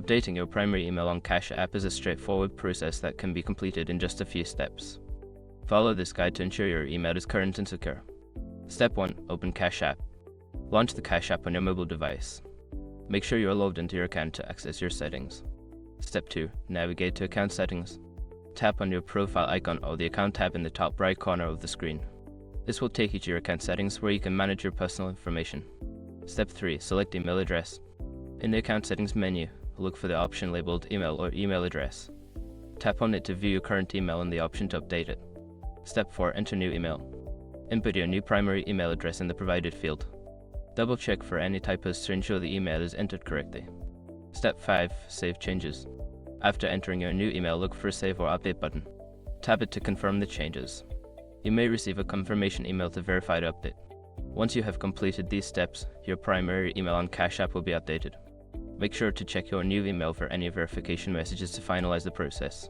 Updating your primary email on Cash App is a straightforward process that can be completed in just a few steps. Follow this guide to ensure your email is current and secure. Step 1. Open Cash App. Launch the Cash App on your mobile device. Make sure you are logged into your account to access your settings. Step 2. Navigate to Account Settings. Tap on your profile icon or the Account tab in the top right corner of the screen. This will take you to your account settings where you can manage your personal information. Step 3. Select email address. In the Account Settings menu, look for the option labeled Email or Email Address. Tap on it to view your current email and the option to update it. Step 4. Enter new email. Input your new primary email address in the provided field. Double check for any typos to ensure the email is entered correctly. Step 5. Save changes. After entering your new email, look for a Save or Update button. Tap it to confirm the changes. You may receive a confirmation email to verify the update. Once you have completed these steps, your primary email on Cash App will be updated. Make sure to check your new email for any verification messages to finalize the process.